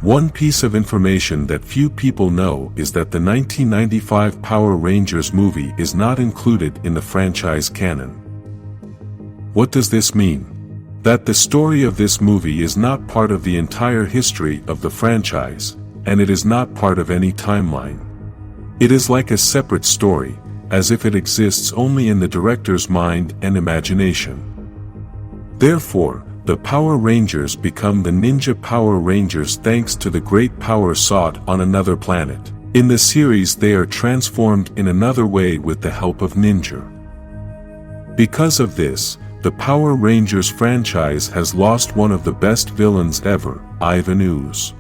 One piece of information that few people know is that the 1995 Power Rangers movie is not included in the franchise canon. What does this mean? That the story of this movie is not part of the entire history of the franchise, and it is not part of any timeline. It is like a separate story, as if it exists only in the director's mind and imagination. Therefore, the Power Rangers become the Ninja Power Rangers thanks to the great power sought on another planet. In the series they are transformed in another way with the help of Ninja. Because of this, the Power Rangers franchise has lost one of the best villains ever, Ivan Ooze.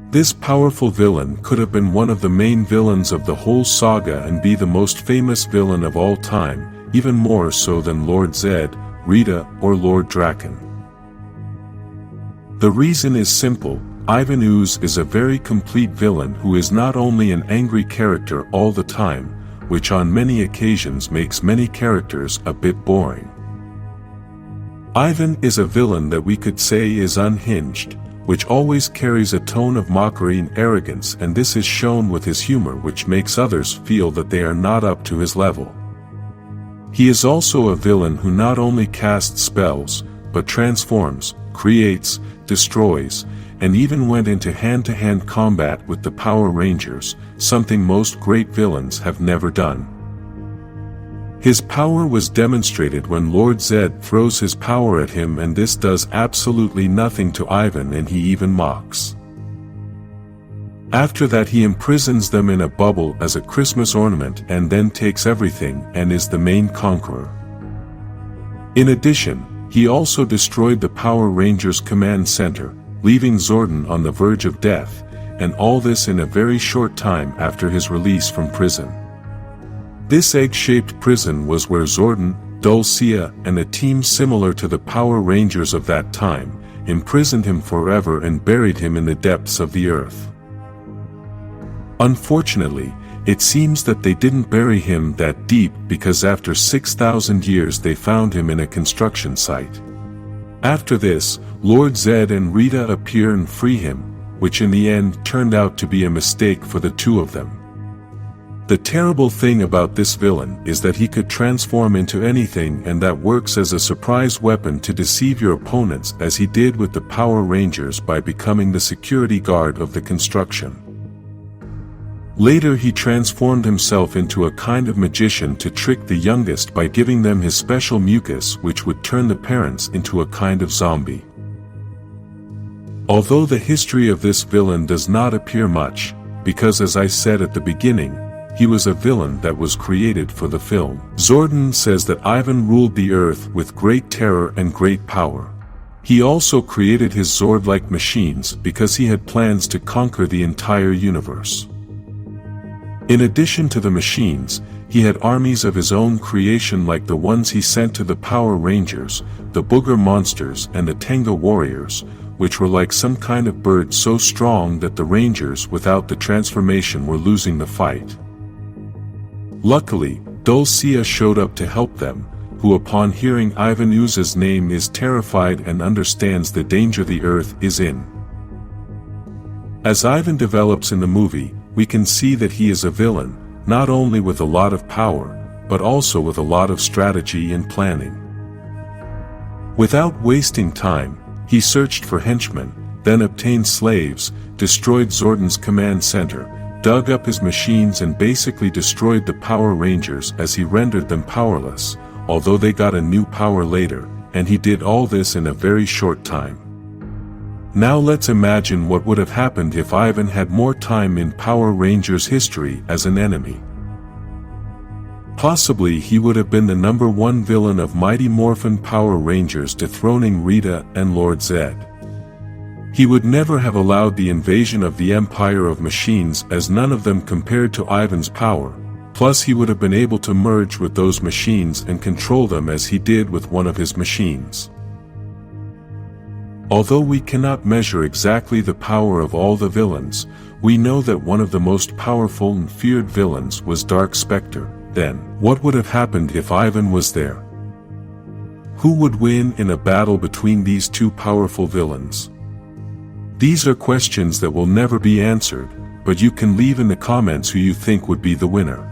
This powerful villain could have been one of the main villains of the whole saga and be the most famous villain of all time, even more so than Lord Zed, Rita, or Lord Draken. The reason is simple: Ivan Ooze is a very complete villain who is not only an angry character all the time, which on many occasions makes many characters a bit boring. Ivan is a villain that we could say is unhinged, which always carries a tone of mockery and arrogance, and this is shown with his humor, which makes others feel that they are not up to his level. He is also a villain who not only casts spells, but transforms, creates, destroys, and even went into hand-to-hand combat with the Power Rangers, something most great villains have never done. His power was demonstrated when Lord Zed throws his power at him, and this does absolutely nothing to Ivan, and he even mocks. After that he imprisons them in a bubble as a Christmas ornament and then takes everything and is the main conqueror. In addition, he also destroyed the Power Rangers command center, leaving Zordon on the verge of death, and all this in a very short time after his release from prison. This egg-shaped prison was where Zordon, Dulcia, and a team similar to the Power Rangers of that time, imprisoned him forever and buried him in the depths of the earth. Unfortunately, it seems that they didn't bury him that deep, because after 6,000 years they found him in a construction site. After this, Lord Zed and Rita appear and free him, which in the end turned out to be a mistake for the two of them. The terrible thing about this villain is that he could transform into anything, and that works as a surprise weapon to deceive your opponents, as he did with the Power Rangers by becoming the security guard of the construction. Later he transformed himself into a kind of magician to trick the youngest by giving them his special mucus, which would turn the parents into a kind of zombie. Although the history of this villain does not appear much, because as I said at the beginning, he was a villain that was created for the film. Zordon says that Ivan ruled the earth with great terror and great power. He also created his Zord-like machines because he had plans to conquer the entire universe. In addition to the machines, he had armies of his own creation, like the ones he sent to the Power Rangers, the Booger Monsters and the Tenga Warriors, which were like some kind of bird so strong that the Rangers without the transformation were losing the fight. Luckily, Dulcia showed up to help them, who upon hearing Ivan Ooze's name is terrified and understands the danger the Earth is in. As Ivan develops in the movie, we can see that he is a villain, not only with a lot of power, but also with a lot of strategy and planning. Without wasting time, he searched for henchmen, then obtained slaves, destroyed Zordon's command center, dug up his machines and basically destroyed the Power Rangers as he rendered them powerless, although they got a new power later, and he did all this in a very short time. Now let's imagine what would have happened if Ivan had more time in Power Rangers history as an enemy. Possibly he would have been the #1 villain of Mighty Morphin Power Rangers, dethroning Rita and Lord Zed. He would never have allowed the invasion of the Empire of Machines, as none of them compared to Ivan's power, plus he would have been able to merge with those machines and control them as he did with one of his machines. Although we cannot measure exactly the power of all the villains, we know that one of the most powerful and feared villains was Dark Spectre. Then, what would have happened if Ivan was there? Who would win in a battle between these two powerful villains? These are questions that will never be answered, but you can leave in the comments who you think would be the winner.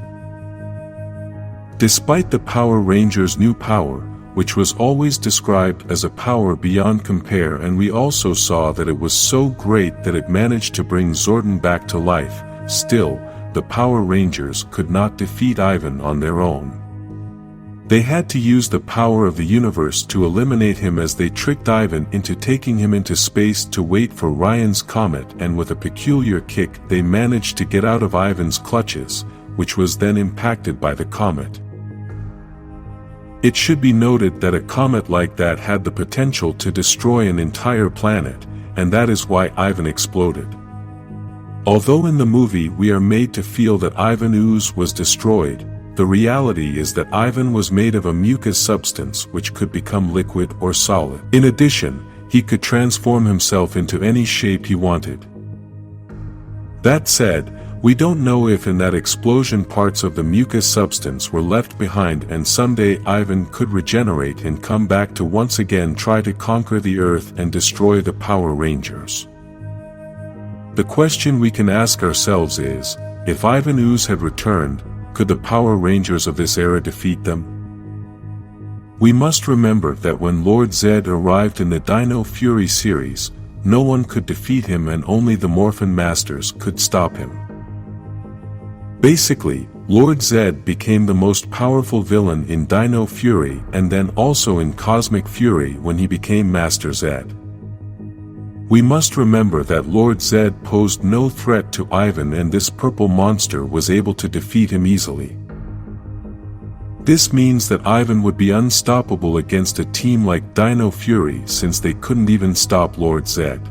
Despite the Power Rangers' new power, which was always described as a power beyond compare, and we also saw that it was so great that it managed to bring Zordon back to life, still, the Power Rangers could not defeat Ivan on their own. They had to use the power of the universe to eliminate him, as they tricked Ivan into taking him into space to wait for Ryan's comet, and with a peculiar kick they managed to get out of Ivan's clutches, which was then impacted by the comet. It should be noted that a comet like that had the potential to destroy an entire planet, and that is why Ivan exploded. Although in the movie we are made to feel that Ivan Ooze was destroyed, the reality is that Ivan was made of a mucus substance which could become liquid or solid. In addition, he could transform himself into any shape he wanted. That said, we don't know if in that explosion parts of the mucus substance were left behind, and someday Ivan could regenerate and come back to once again try to conquer the Earth and destroy the Power Rangers. The question we can ask ourselves is, if Ivan Ooze had returned, could the Power Rangers of this era defeat them? We must remember that when Lord Zedd arrived in the Dino Fury series, no one could defeat him, and only the Morphin Masters could stop him. Basically, Lord Zedd became the most powerful villain in Dino Fury and then also in Cosmic Fury when he became Master Zedd. We must remember that Lord Zedd posed no threat to Ivan, and this purple monster was able to defeat him easily. This means that Ivan would be unstoppable against a team like Dino Fury, since they couldn't even stop Lord Zedd.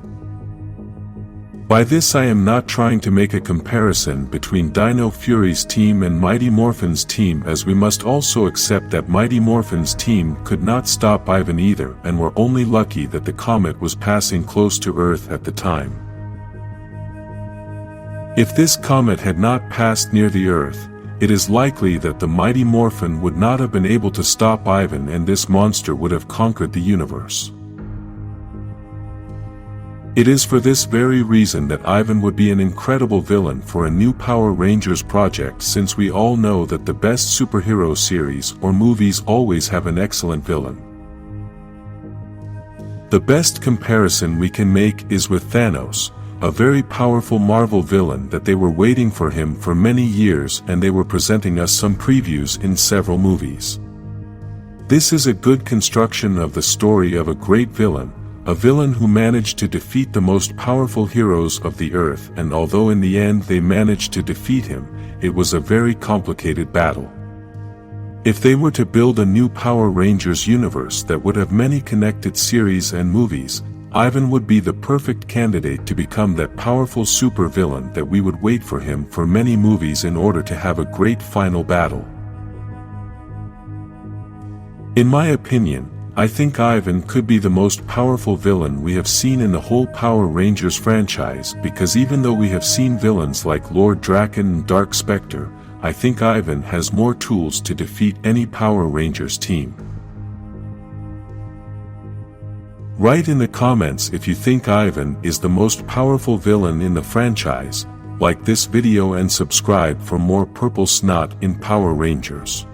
By this I am not trying to make a comparison between Dino Fury's team and Mighty Morphin's team, as we must also accept that Mighty Morphin's team could not stop Ivan either, and were only lucky that the comet was passing close to Earth at the time. If this comet had not passed near the Earth, it is likely that the Mighty Morphin would not have been able to stop Ivan, and this monster would have conquered the universe. It is for this very reason that Ivan would be an incredible villain for a new Power Rangers project, since we all know that the best superhero series or movies always have an excellent villain. The best comparison we can make is with Thanos, a very powerful Marvel villain that they were waiting for him for many years, and they were presenting us some previews in several movies. This is a good construction of the story of a great villain, a villain who managed to defeat the most powerful heroes of the Earth, and although in the end they managed to defeat him, it was a very complicated battle. If they were to build a new Power Rangers universe that would have many connected series and movies, Ivan would be the perfect candidate to become that powerful super villain that we would wait for him for many movies in order to have a great final battle. In my opinion, I think Ivan could be the most powerful villain we have seen in the whole Power Rangers franchise, because even though we have seen villains like Lord Draken and Dark Spectre, I think Ivan has more tools to defeat any Power Rangers team. Write in the comments if you think Ivan is the most powerful villain in the franchise. Like this video and subscribe for more purple snot in Power Rangers.